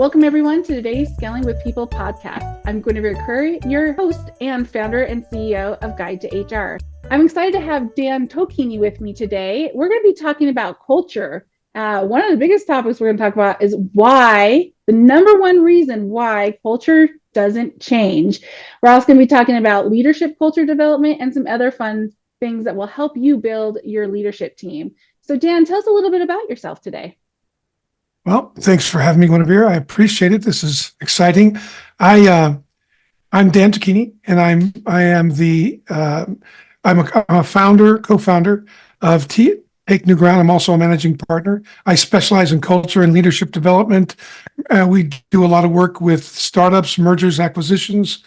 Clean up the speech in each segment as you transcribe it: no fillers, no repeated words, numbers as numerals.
Welcome, everyone, to today's Scaling with People podcast. I'm Gwenevere Crary, your host and founder and CEO of Guide to HR. I'm excited to have Dan Tocchini with me today. We're going to be talking about culture. One of the biggest topics we're going to talk about is why, the number one reason why culture doesn't change. We're also going to be talking about leadership culture development and some other fun things that will help you build your leadership team. So Dan, tell us a little bit about yourself today. Well, thanks for having me, Gwenevere. I appreciate it. This is exciting. I'm Dan Tocchini, and I'm a co-founder of Take New Ground. I'm also a managing partner. I specialize in culture and leadership development. We do a lot of work with startups, mergers, acquisitions,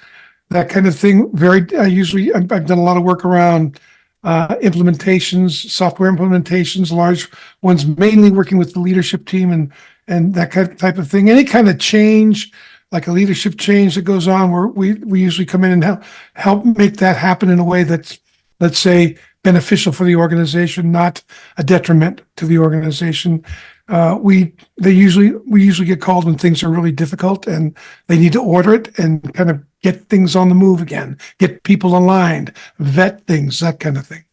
that kind of thing. I've done a lot of work around implementations, software implementations, large ones, mainly working with the leadership team and that kind of type of thing. Any kind of change, like a leadership change that goes on, where we usually come in and help make that happen in a way that's, let's say, beneficial for the organization, not a detriment to the organization. We usually get called when things are really difficult and they need to order it and kind of get things on the move again, get people aligned, vet things, that kind of thing.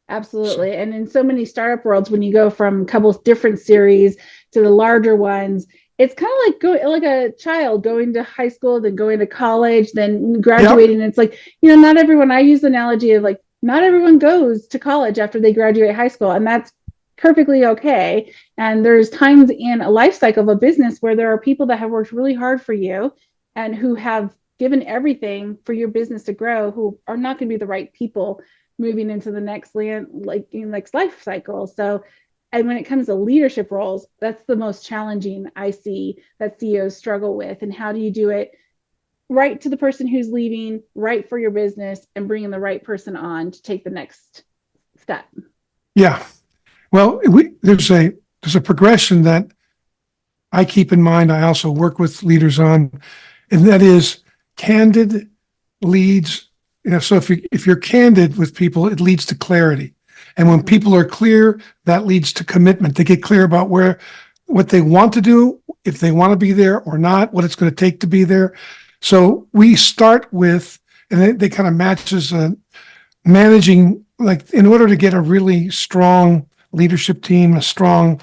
Absolutely. And in so many startup worlds, when you go from a couple of different series to the larger ones, it's kind of like a child going to high school, then going to college, then graduating. Yep. It's like, not everyone, I use the analogy of like, not everyone goes to college after they graduate high school, and that's perfectly okay. And there's times in a life cycle of a business where there are people that have worked really hard for you and who have given everything for your business to grow, who are not going to be the right people moving into the next life cycle. So, and when it comes to leadership roles, that's the most challenging I see that CEOs struggle with. And how do you do it right to the person who's leaving, right for your business, and bringing the right person on to take the next step? Yeah. Well, there's a progression that I keep in mind. I also work with leaders on, and that is candid leads. So if you're candid with people, it leads to clarity. And when people are clear, that leads to commitment. They get clear about what they want to do, if they want to be there or not, what it's going to take to be there. So we start with, and they kind of matches managing, like in order to get a really strong leadership team, a strong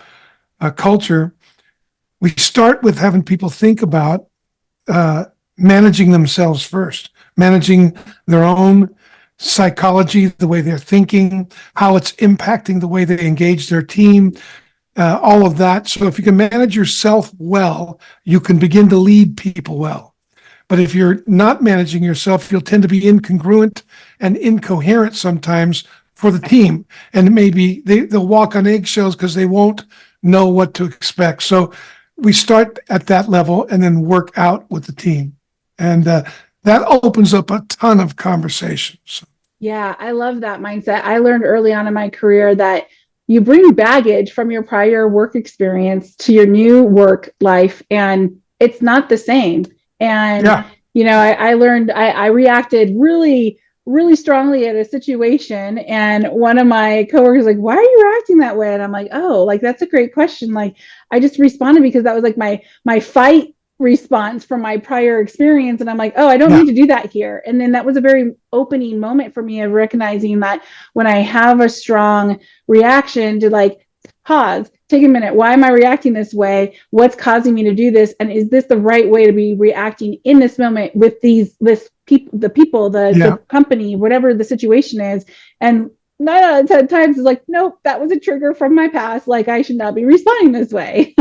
culture, we start with having people think about managing themselves first, managing their own psychology, the way they're thinking, how it's impacting the way they engage their team, all of that. So if you can manage yourself well, you can begin to lead people well. But if you're not managing yourself, you'll tend to be incongruent and incoherent sometimes for the team. And maybe they'll walk on eggshells because they won't know what to expect. So we start at that level and then work out with the team. And that opens up a ton of conversations. Yeah, I love that mindset. I learned early on in my career that you bring baggage from your prior work experience to your new work life, and it's not the same. And, I learned, I reacted really, really strongly at a situation. And one of my coworkers was like, why are you reacting that way? And I'm like, oh, like, that's a great question. Like, I just responded because that was like my fight response from my prior experience. And I'm like, oh, I don't need to do that here. And then that was a very opening moment for me of recognizing that when I have a strong reaction, to like pause, take a minute. Why am I reacting this way? What's causing me to do this? And is this the right way to be reacting in this moment with the company, whatever the situation is? And 9 out of 10 times it's like, nope, that was a trigger from my past. Like, I should not be responding this way.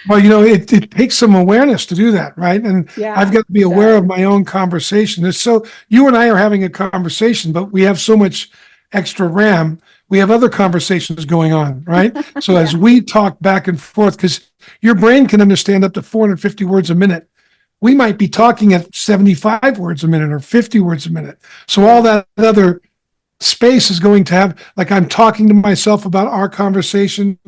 Well, it takes some awareness to do that, right? And I've got to be aware of my own conversation. So you and I are having a conversation, but we have so much extra RAM. We have other conversations going on, right? So as we talk back and forth, because your brain can understand up to 450 words a minute. We might be talking at 75 words a minute or 50 words a minute. So all that other space is going to have, like, I'm talking to myself about our conversation,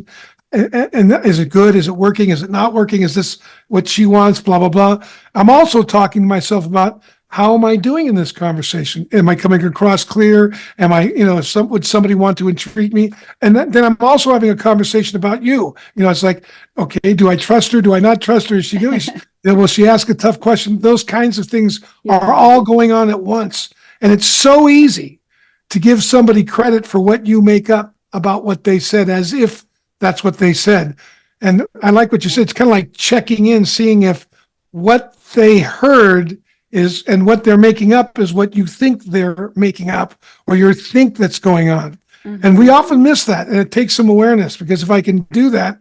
and is it good? Is it working? Is it not working? Is this what she wants? Blah, blah, blah. I'm also talking to myself about, how am I doing in this conversation? Am I coming across clear? Am I, would somebody want to entreat me? And then I'm also having a conversation about you. It's like, okay, do I trust her? Do I not trust her? Is Will she ask a tough question? Those kinds of things are Yeah. all going on at once. And it's so easy to give somebody credit for what you make up about what they said as if that's what they said. And I like what you said. It's kind of like checking in, seeing if what they heard is and what they're making up is what you think they're making up or you think that's going on. And we Mm-hmm. often miss that. And it takes some awareness because if I can do that,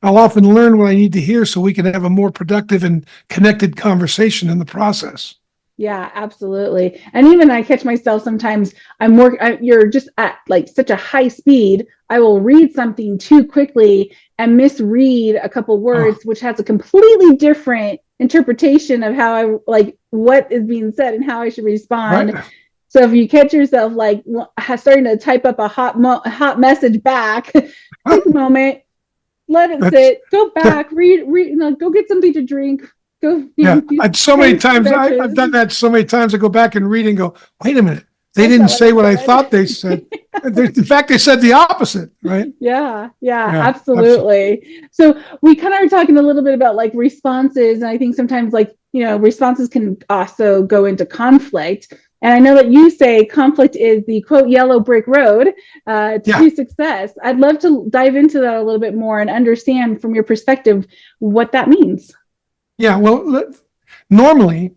I'll often learn what I need to hear so we can have a more productive and connected conversation in the process. Yeah, absolutely. And even I catch myself sometimes you're just at like such a high speed. I will read something too quickly and misread a couple Oh, words, which has a completely different interpretation of how I like what is being said and how I should respond. right. So if you catch yourself like starting to type up a hot message back, take a moment, let it That's sit, go back, read, go get something to drink, go, yeah. do I'd so many pace times I've stretches. done that so many times. I go back and read and go, wait a minute, they That's didn't not what I say what I said. thought they said. In fact, they said the opposite, right? Yeah, yeah, Yeah, absolutely. absolutely. So we kind of are talking a little bit about like responses, and I think sometimes like responses can also go into conflict. And I know that you say conflict is the quote yellow brick road Yeah, to success. I'd love to dive into that a little bit more and understand from your perspective what that means. yeah. Well, normally,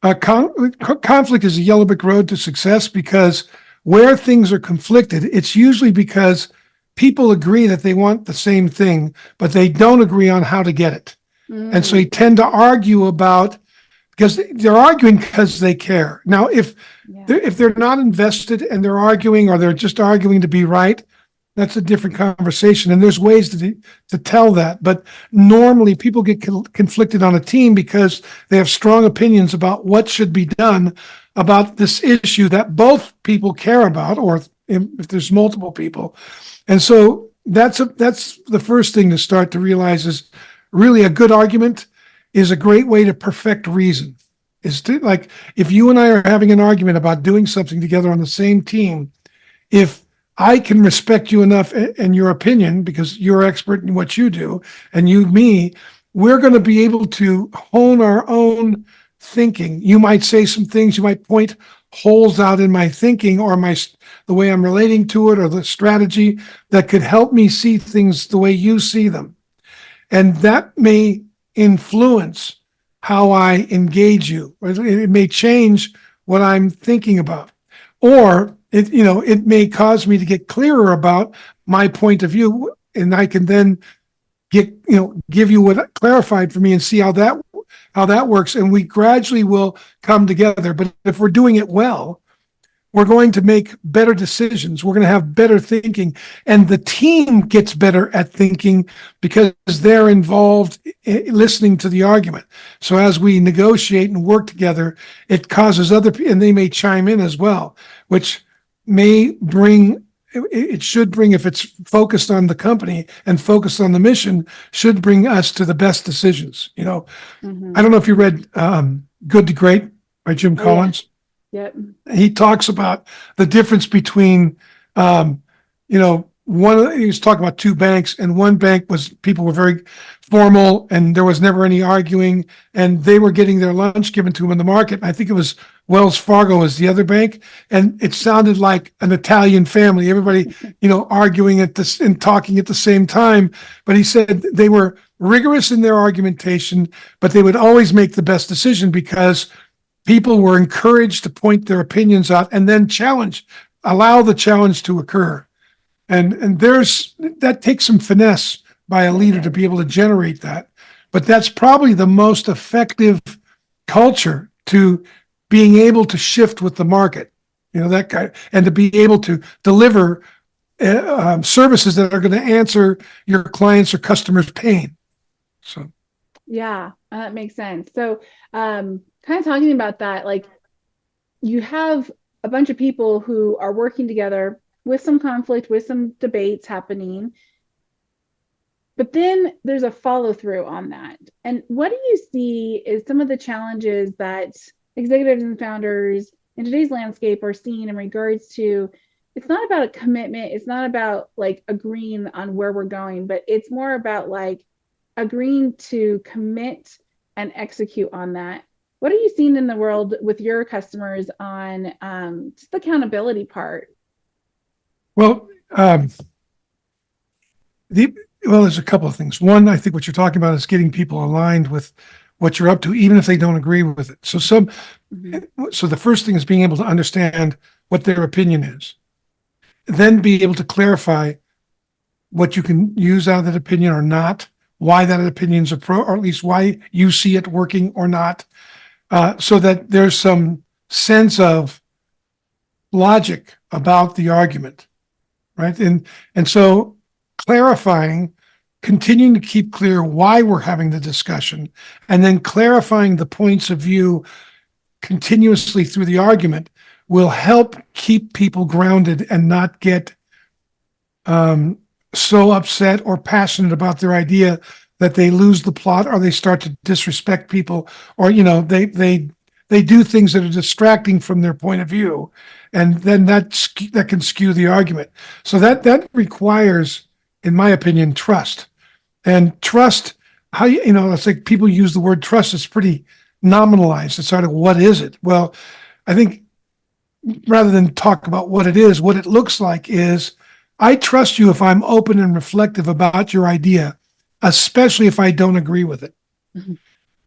conflict is a yellow brick road to success because where things are conflicted, it's usually because people agree that they want the same thing, but they don't agree on how to get it. And so Mm, you tend to argue about because they're arguing because they care. Now, yeah, if they're not invested and they're arguing or they're just arguing to be right, that's a different conversation. And there's ways to tell that. But normally people get conflicted on a team because they have strong opinions about what should be done about this issue that both people care about, or if there's multiple people. And so that's the first thing to start to realize is really a good argument is a great way to perfect reason. Is to like if you and I are having an argument about doing something together on the same team, if I can respect you enough and your opinion because you're expert in what you do and you me, we're going to be able to hone our own thinking. You might say some things, you might point holes out in my thinking or the way I'm relating to it or the strategy that could help me see things the way you see them. And that may influence how I engage you. It may change what I'm thinking about. Or it may cause me to get clearer about my point of view. And I can then give you what clarified for me and see how that works. And we gradually will come together. But if we're doing it well, we're going to make better decisions. We're going to have better thinking. And the team gets better at thinking because they're involved listening to the argument. So as we negotiate and work together, it causes other people, and they may chime in as well, which may bring, it should bring, if it's focused on the company and focused on the mission, should bring us to the best decisions. I mm-hmm. don't know if you read Good to Great by Jim Oh yeah, Collins. yep, He talks about the difference between, he was talking about two banks, and one bank was people were very formal, and there was never any arguing, and they were getting their lunch given to them in the market. I think it was Wells Fargo was the other bank, and it sounded like an Italian family. Everybody, arguing at this and talking at the same time. But he said they were rigorous in their argumentation, but they would always make the best decision because people were encouraged to point their opinions out and then allow the challenge to occur. And there's that takes some finesse by a yeah, it leader to does. be able to generate that. But that's probably the most effective culture to being able to shift with the market, that kind, and to be able to deliver services that are going to answer your clients or customers' pain. So, Yeah, that makes sense. So, kind of talking about that, like you have a bunch of people who are working together with some conflict, with some debates happening, but then there's a follow through on that. And what do you see is some of the challenges that executives and founders in today's landscape are seeing in regards to it's not about a commitment, it's not about like agreeing on where we're going, but it's more about like agreeing to commit and execute on that. What are you seeing in the world with your customers on just the accountability part? Well, there's a couple of things. One, I think what you're talking about is getting people aligned with what you're up to, even if they don't agree with it. So the first thing is being able to understand what their opinion is, then be able to clarify what you can use out of that opinion or not, why that opinion's or at least why you see it working or not, so that there's some sense of logic about the argument, right? And so clarifying, continuing to keep clear why we're having the discussion, and then clarifying the points of view continuously through the argument will help keep people grounded and not get so upset or passionate about their idea that they lose the plot or they start to disrespect people, or they do things that are distracting from their point of view, and then that can skew the argument. So that requires, in my opinion, trust. And trust, it's like people use the word trust. It's pretty nominalized. It's sort of, what is it? Well, I think rather than talk about what it is, what it looks like is, I trust you if I'm open and reflective about your idea, especially if I don't agree with it. Mm-hmm.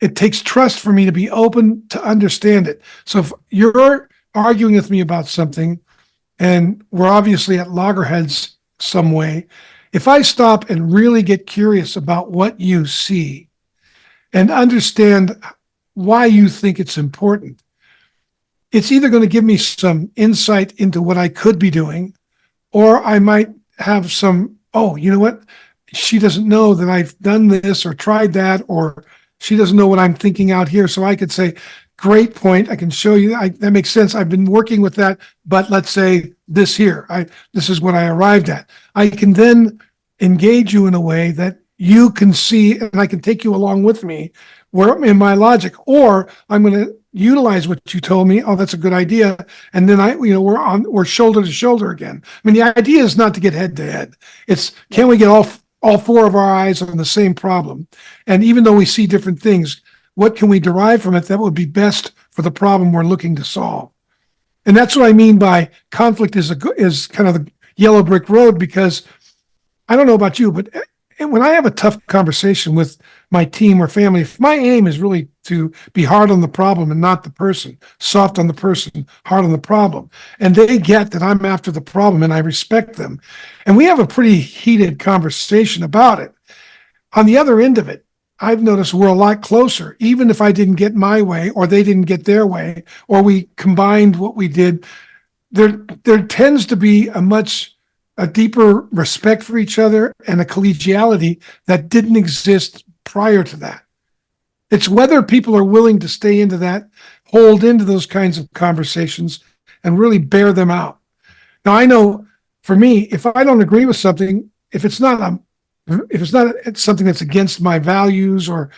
It takes trust for me to be open to understand it. So if you're arguing with me about something and we're obviously at loggerheads some way, if I stop and really get curious about what you see and understand why you think it's important, it's either going to give me some insight into what I could be doing, or I might have some, oh, you know what? She doesn't know that I've done this or tried that, or she doesn't know what I'm thinking out here. So I could say, great point. I can show you that makes sense. I've been working with that, but let's say this here, this is what I arrived at. I can then engage you in a way that you can see, and I can take you along with me where in my logic, or I'm going to utilize what you told me. Oh, that's a good idea. And then we're shoulder to shoulder again. I mean, the idea is not to get head to head. It's, can we get all four of our eyes on the same problem? And even though we see different things, what can we derive from it that would be best for the problem we're looking to solve? And that's what I mean by conflict is kind of the yellow brick road, because I don't know about you, but when I have a tough conversation with my team or family, if my aim is really to be hard on the problem and not the person, soft on the person, hard on the problem, and they get that I'm after the problem and I respect them, and we have a pretty heated conversation about it, on the other end of it, I've noticed we're a lot closer, even if I didn't get my way or they didn't get their way, or we combined what we did. There tends to be a deeper respect for each other and a collegiality that didn't exist prior to that. It's whether people are willing to stay into that, hold into those kinds of conversations, and really bear them out. Now, I know for me, if I don't agree with something, if it's not something that's against my values or,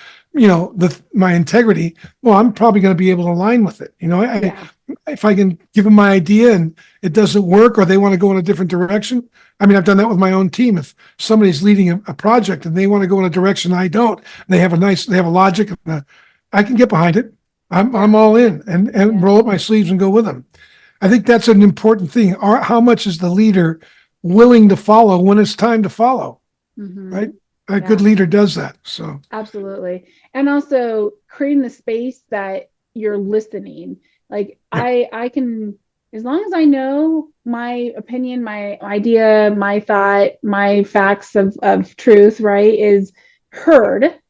my integrity, well, I'm probably going to be able to align with it. If I can give them my idea and it doesn't work, or they want to go in a different direction. I mean, I've done that with my own team. If somebody's leading a project and they want to go in a direction I don't, they have a logic, and I can get behind it. I'm all in and roll up my sleeves and go with them. I think that's an important thing. How much is the leader willing to follow when it's time to follow? Mm-hmm. Right? A good leader does that. So absolutely. And also creating the space that you're listening. Like I can, as long as I know my opinion, my idea, my thought, my facts of truth, right, is heard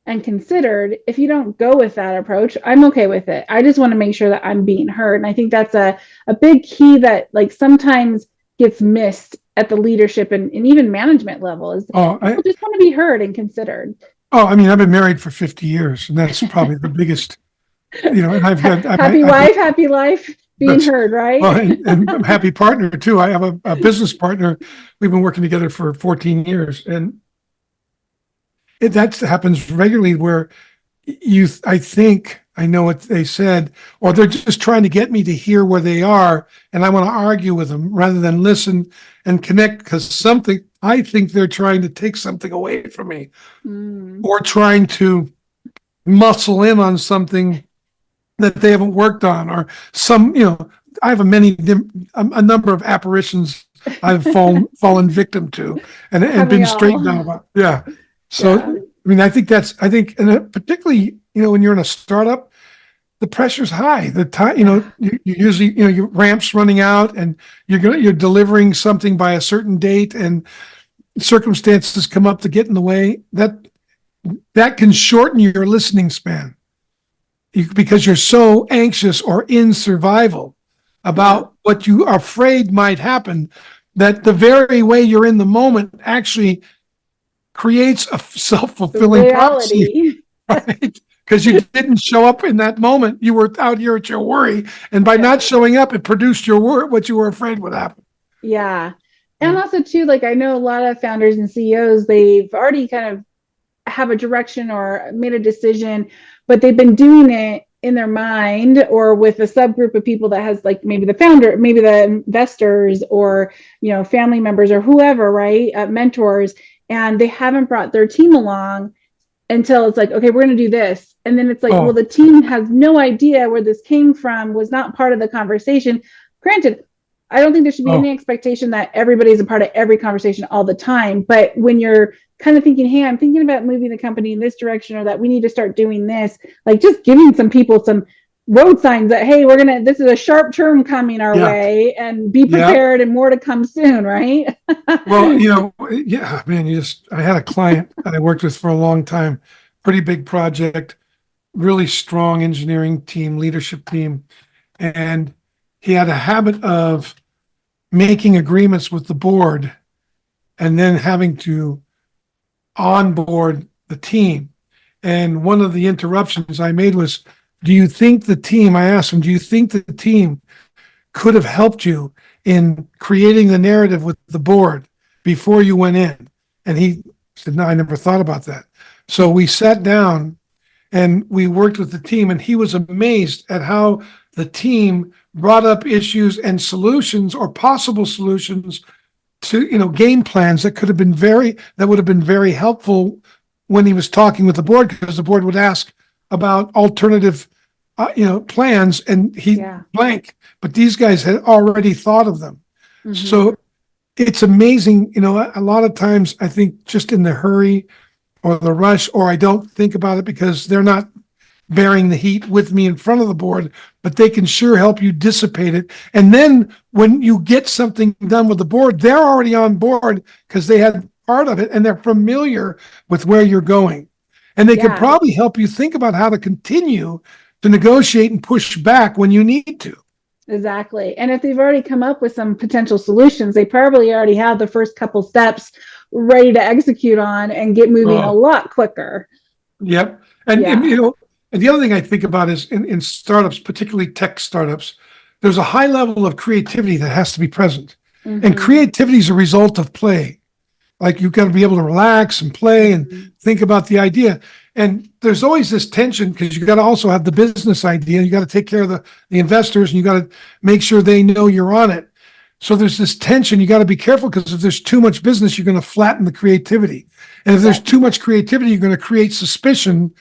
and considered. If you don't go with that approach, I'm okay with it. I just want to make sure that I'm being heard. And I think that's a big key that like sometimes gets missed at the leadership and even management level, is people just want to be heard and considered. Oh, I mean, I've been married for 50 years, and that's probably the biggest, and I've got happy life, being heard, right? Well, and I'm a happy partner too. I have a business partner. We've been working together for 14 years, and that happens regularly where I think I know what they said, or they're just trying to get me to hear where they are, and I want to argue with them rather than listen and connect, because I think they're trying to take something away from me, or trying to muscle in on something that they haven't worked on, or I have a number of apparitions I've fallen victim to and Having been straightened all, out about. Yeah. So, yeah, I mean, and particularly, when you're in a startup, the pressure's high. The time, you usually, your ramp's running out, and you're delivering something by a certain date, and circumstances come up to get in the way. That can shorten your listening span, because you're so anxious or in survival yeah, about what you are afraid might happen, that the very way you're in the moment actually creates a the self-fulfilling prophecy, reality. right? Because you didn't show up in that moment. You were out here at your worry. And by Yeah. not showing up, it produced what you were afraid would happen. Yeah. And also too, like I know a lot of founders and CEOs, they've already kind of have a direction or made a decision, but they've been doing it in their mind or with a subgroup of people that has like maybe the founder, maybe the investors or, family members or whoever, right? Mentors. And they haven't brought their team along until it's like, okay, we're going to do this. And then it's like, well, Oh, the team has no idea where this came from, was not part of the conversation. Granted, I don't think there should be oh, any expectation that everybody's a part of every conversation all the time. But when you're kind of thinking, hey, I'm thinking about moving the company in this direction, or that we need to start doing this, like just giving some people some road signs that, hey, this is a sharp turn coming our yeah, way, and be yeah. prepared and more to come soon, right? Well, yeah, man, I had a client that I worked with for a long time, pretty big project, really strong engineering team, leadership team. And he had a habit of making agreements with the board and then having to onboard the team. And one of the interruptions I made was, I asked him, do you think the team could have helped you in creating the narrative with the board before you went in? And he said, no, I never thought about that. So we sat down and we worked with the team, and he was amazed at how the team brought up issues and solutions, or possible solutions, to game plans that would have been very helpful when he was talking with the board, because the board would ask about alternative plans, and he Yeah. blank, but these guys had already thought of them. Mm-hmm. So it's amazing. A lot of times I think just in the hurry or the rush, or I don't think about it because they're not bearing the heat with me in front of the board, but they can sure help you dissipate it. And then when you get something done with the board, they're already on board because they had part of it and they're familiar with where you're going. And they could probably help you think about how to continue to negotiate and push back when you need to. Exactly. And if they've already come up with some potential solutions, they probably already have the first couple steps ready to execute on and get moving a lot quicker. Yep. And the other thing I think about is in startups, particularly tech startups, there's a high level of creativity that has to be present. Mm-hmm. And creativity is a result of play. Like you've got to be able to relax and play and think about the idea. And there's always this tension because you got to also have the business idea. You got to take care of the investors, and you got to make sure they know you're on it. So there's this tension. You got to be careful, because if there's too much business, you're going to flatten the creativity. And if there's too much creativity, you're going to create suspicion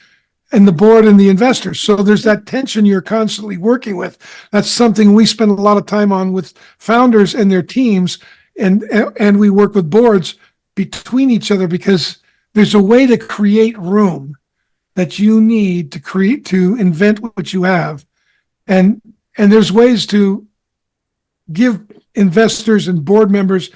in the board and the investors. So there's that tension you're constantly working with. That's something we spend a lot of time on with founders and their teams, and we work with boards between each other, because there's a way to create room that you need to invent what you have. And there's ways to give investors and board members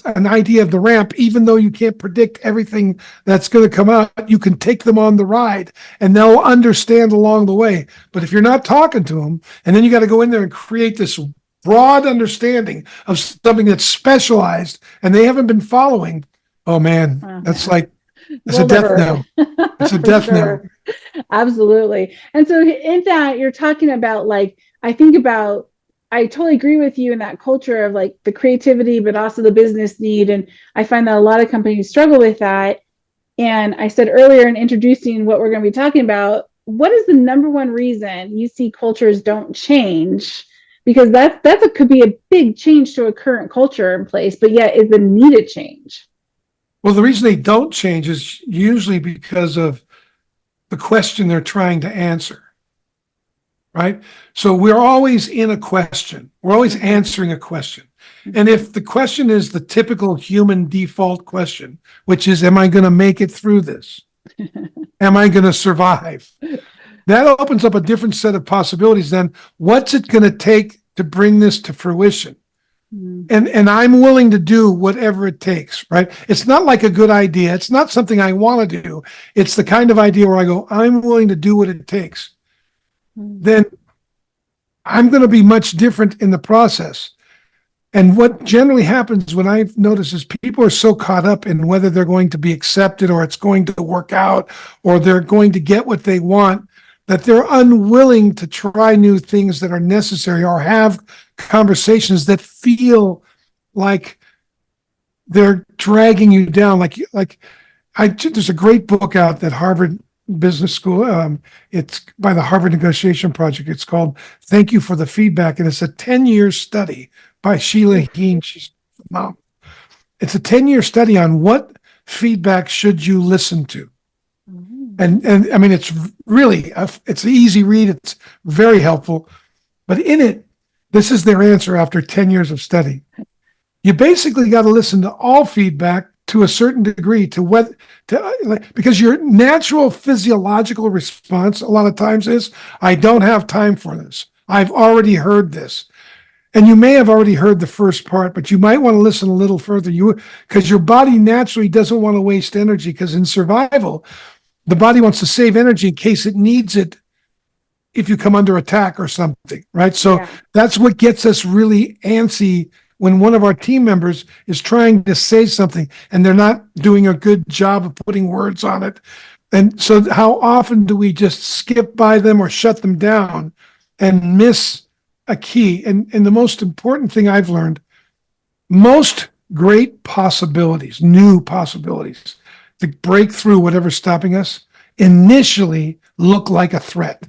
an idea of the ramp. Even though you can't predict everything that's going to come out, you can take them on the ride and they'll understand along the way. But if you're not talking to them, and then you got to go in there and create this broad understanding of something that's specialized and they haven't been following, oh man, that's like, it's a death knell. It's a death knell. Absolutely. And so in that, you're talking about, like, I totally agree with you in that culture of like the creativity, but also the business need. And I find that a lot of companies struggle with that. And I said earlier in introducing what we're going to be talking about, what is the number one reason you see cultures don't change? Because could be a big change to a current culture in place, but yet is a needed change. Well, the reason they don't change is usually because of the question they're trying to answer. Right? So we're always in a question. We're always answering a question. And if the question is the typical human default question, which is, am I going to make it through this? Am I going to survive? That opens up a different set of possibilities than what's it going to take to bring this to fruition? And I'm willing to do whatever it takes, right? It's not like a good idea. It's not something I want to do. It's the kind of idea where I go, I'm willing to do what it takes. Then I'm going to be much different in the process. And what generally happens when I've noticed is people are so caught up in whether they're going to be accepted or it's going to work out or they're going to get what they want, that they're unwilling to try new things that are necessary or have conversations that feel like they're dragging you down. There's a great book out that Harvard Business School. It's by the Harvard Negotiation Project. It's called "Thank You for the Feedback," and it's a 10-year study by Sheila Heen. She's mom. It's a 10-year study on what feedback should you listen to, and I mean it's really it's an easy read. It's very helpful, but in it, this is their answer after 10 years of study. You basically got to listen to all feedback to a certain degree because your natural physiological response a lot of times is, I don't have time for this. I've already heard this. And you may have already heard the first part, but you might want to listen a little further. Because your body naturally doesn't want to waste energy, because in survival, the body wants to save energy in case it needs it if you come under attack or something, right? So that's what gets us really antsy when one of our team members is trying to say something and they're not doing a good job of putting words on it. And so how often do we just skip by them or shut them down and miss a key? And the most important thing I've learned, most great possibilities, new possibilities to break through whatever's stopping us initially look like a threat.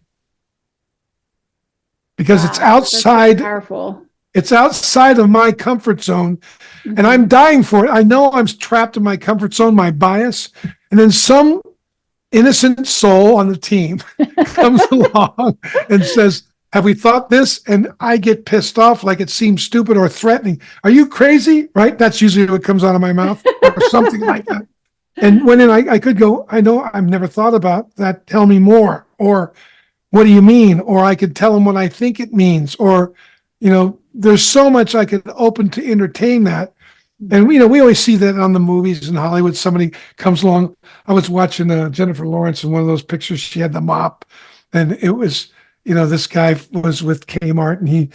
Because it's outside. Powerful. It's outside of my comfort zone, and I'm dying for it. I know I'm trapped in my comfort zone, my bias, and then some innocent soul on the team comes along and says, have we thought this? And I get pissed off, like it seems stupid or threatening. Are you crazy? Right? That's usually what comes out of my mouth or something like that. And when I could go, I know I've never thought about that. Tell me more. Or what do you mean? Or I could tell them what I think it means. Or, there's so much I could open to entertain that. And, we always see that on the movies in Hollywood. Somebody comes along. I was watching Jennifer Lawrence in one of those pictures. She had the mop. And it was, this guy was with Kmart, and he,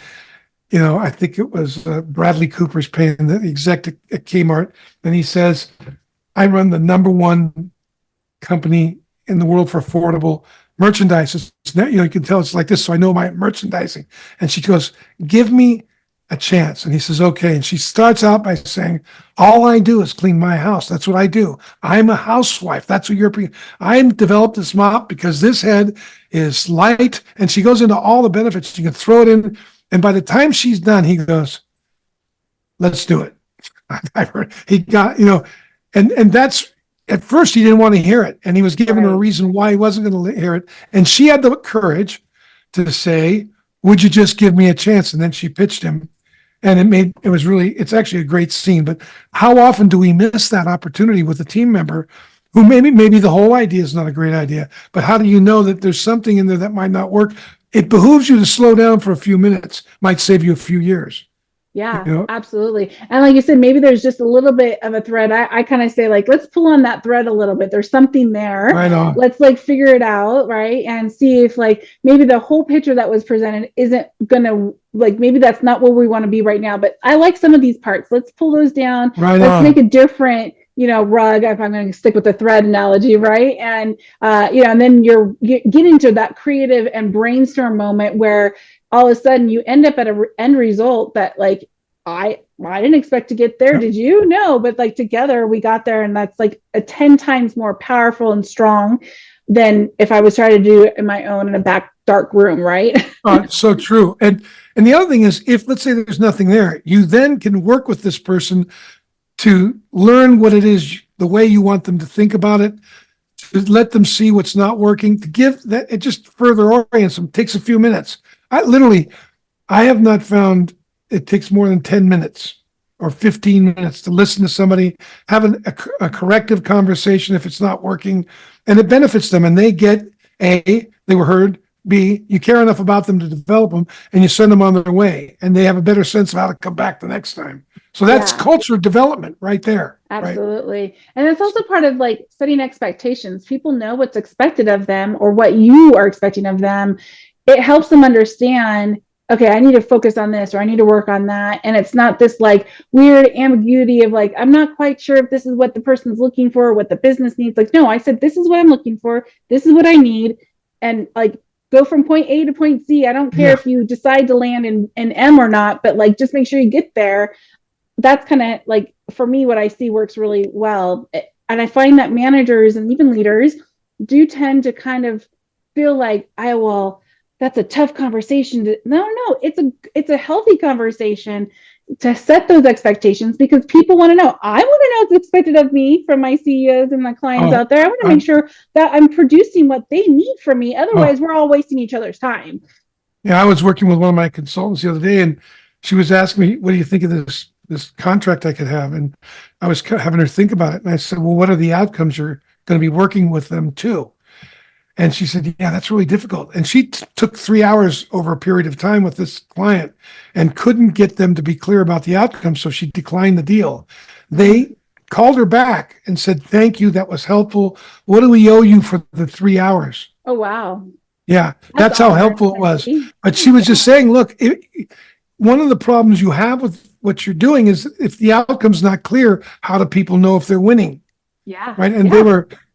I think it was Bradley Cooper's paying the exec at Kmart. And he says, I run the number one company in the world for affordable merchandise. You can tell it's like this, so I know my merchandising. And she goes, give me a chance. And he says, okay. And she starts out by saying, all I do is clean my house. That's what I do. I'm a housewife. That's what I developed this mop because this head is light. And she goes into all the benefits. You can throw it in. And by the time she's done, he goes, let's do it. I've heard he got, and that's, at first, he didn't want to hear it, and he was giving her a reason why he wasn't going to hear it. And she had the courage to say, would you just give me a chance? And then she pitched him, and it's actually a great scene. But how often do we miss that opportunity with a team member who maybe the whole idea is not a great idea, but how do you know that there's something in there that might not work? It behooves you to slow down for a few minutes, might save you a few years. Yeah, absolutely. And like you said, maybe there's just a little bit of a thread. I kind of say, like, let's pull on that thread a little bit. There's something there. Right on. Let's figure it out, right? And see if maybe the whole picture that was presented isn't gonna maybe that's not where we want to be right now. But I like some of these parts. Let's pull those down. Let's make a different rug, if I'm going to stick with the thread analogy, right? And and then you get into that creative and brainstorm moment where all of a sudden you end up at an end result that I didn't expect to get there. Did you? No, but together we got there, and that's a 10 times more powerful and strong than if I was trying to do it in my own in a back dark room, right? So true. And the other thing is, if let's say there's nothing there, you then can work with this person to learn what it is, the way you want them to think about it, to let them see what's not working, to give that, it just further orients them. It takes a few minutes. I have not found it takes more than 10 minutes or 15 minutes to listen to somebody, have a corrective conversation if it's not working, and it benefits them. And they get A, they were heard, B, you care enough about them to develop them, and you send them on their way, and they have a better sense of how to come back the next time. So that's culture development right there. Absolutely. Right? And it's also part of like setting expectations. People know what's expected of them or what you are expecting of them. It helps them understand, okay, I need to focus on this or I need to work on that. And it's not this like weird ambiguity of like, I'm not quite sure if this is what the person's looking for, or what the business needs. Like, no, I said, this is what I'm looking for. This is what I need. And like, go from point A to point C. I don't care if you decide to land in M or not, but like, just make sure you get there. That's kind of like, for me, what I see works really well. And I find that managers and even leaders do tend to kind of feel like, that's a tough conversation. No, it's a healthy conversation to set those expectations, because people want to know. I want to know what's expected of me from my CEOs and my clients out there. I want to make sure that I'm producing what they need from me. Otherwise, we're all wasting each other's time. Yeah, I was working with one of my consultants the other day, and she was asking me, what do you think of this contract I could have? And I was having her think about it. And I said, well, what are the outcomes you're going to be working with them to? And she said, yeah, that's really difficult. And she took 3 hours over a period of time with this client and couldn't get them to be clear about the outcome. So she declined the deal. They called her back and said, thank you. That was helpful. What do we owe you for the 3 hours? Oh, wow. Yeah, that's how helpful it was. But she was just saying, look, one of the problems you have with what you're doing is if the outcome's not clear, how do people know if they're winning? Yeah. Right. And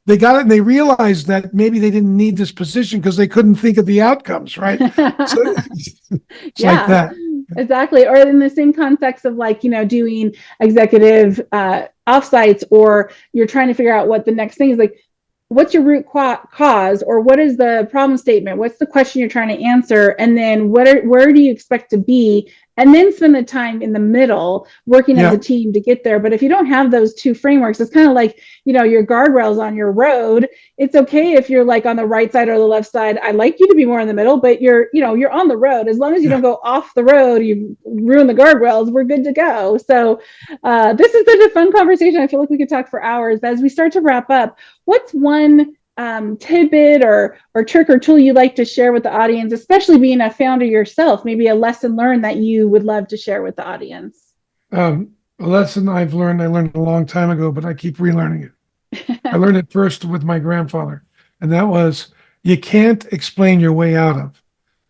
they got it, and they realized that maybe they didn't need this position because they couldn't think of the outcomes, right? So it's like that. Exactly. Or in the same context of like, doing executive offsites, or you're trying to figure out what the next thing is, like, what's your root cause, or what is the problem statement? What's the question you're trying to answer? And then where do you expect to be? And then spend the time in the middle working as a team to get there. But if you don't have those two frameworks, it's kind of like, your guardrails on your road. It's okay if you're like on the right side or the left side. I'd like you to be more in the middle, but you're on the road. As long as you don't go off the road, you ruin the guardrails, we're good to go. So this is such a fun conversation. I feel like we could talk for hours. But as we start to wrap up, what's one tidbit or trick or tool you'd like to share with the audience, especially being a founder yourself, maybe a lesson learned that you would love to share with the audience? A lesson I learned a long time ago, but I keep relearning it. I learned it first with my grandfather, and that was, you can't explain your way out of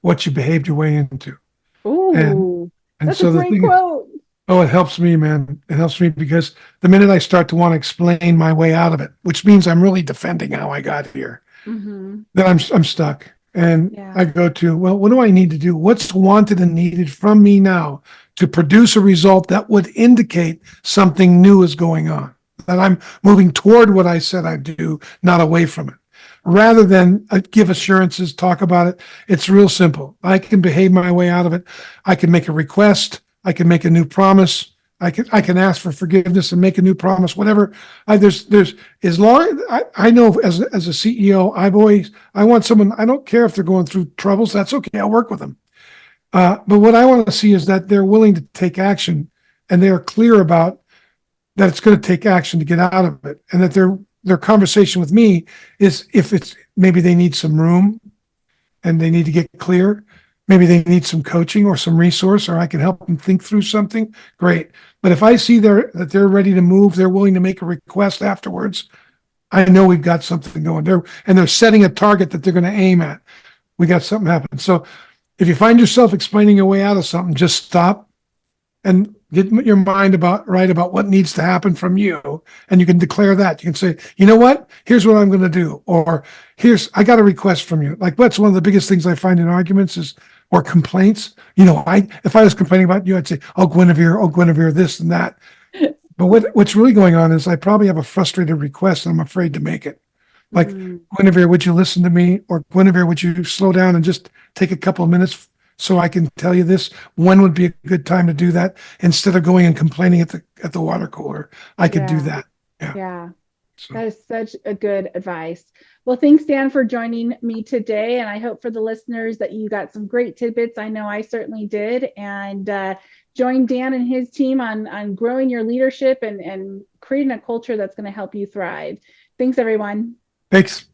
what you behaved your way into. Ooh, and that's so a great quote. It helps me, man. It helps me because the minute I start to want to explain my way out of it, which means I'm really defending how I got here, then I'm stuck. And I go to, well, what do I need to do? What's wanted and needed from me now to produce a result that would indicate something new is going on, that I'm moving toward what I said I'd do, not away from it. Rather than give assurances, talk about it, it's real simple. I can behave my way out of it. I can make a request. I can make a new promise. I can ask for forgiveness and make a new promise. Whatever. There's as long I know as a CEO, I want someone. I don't care if they're going through troubles. That's okay. I'll work with them. But what I want to see is that they're willing to take action, and they are clear about that it's going to take action to get out of it, and that their conversation with me is, if it's maybe they need some room and they need to get clear. Maybe they need some coaching or some resource, or I can help them think through something. Great. But if I see that they're ready to move, they're willing to make a request afterwards, I know we've got something going there, and they're setting a target that they're going to aim at. We got something happening. So if you find yourself explaining your way out of something, just stop and get your mind right about what needs to happen from you. And you can declare that. You can say, you know what? Here's what I'm going to do. Or I got a request from you. Like, that's one of the biggest things I find in arguments or complaints. If I was complaining about you, I'd say, oh, Gwenevere, this and that. But what's really going on is I probably have a frustrated request and I'm afraid to make it. Like, Gwenevere, would you listen to me? Or Gwenevere, would you slow down and just take a couple of minutes so I can tell you this? When would be a good time to do that? Instead of going and complaining at the water cooler, I could do that. Yeah. So That is such a good advice. Well, thanks, Dan, for joining me today. And I hope for the listeners that you got some great tidbits. I know I certainly did. And join Dan and his team on growing your leadership and creating a culture that's going to help you thrive. Thanks, everyone. thanks.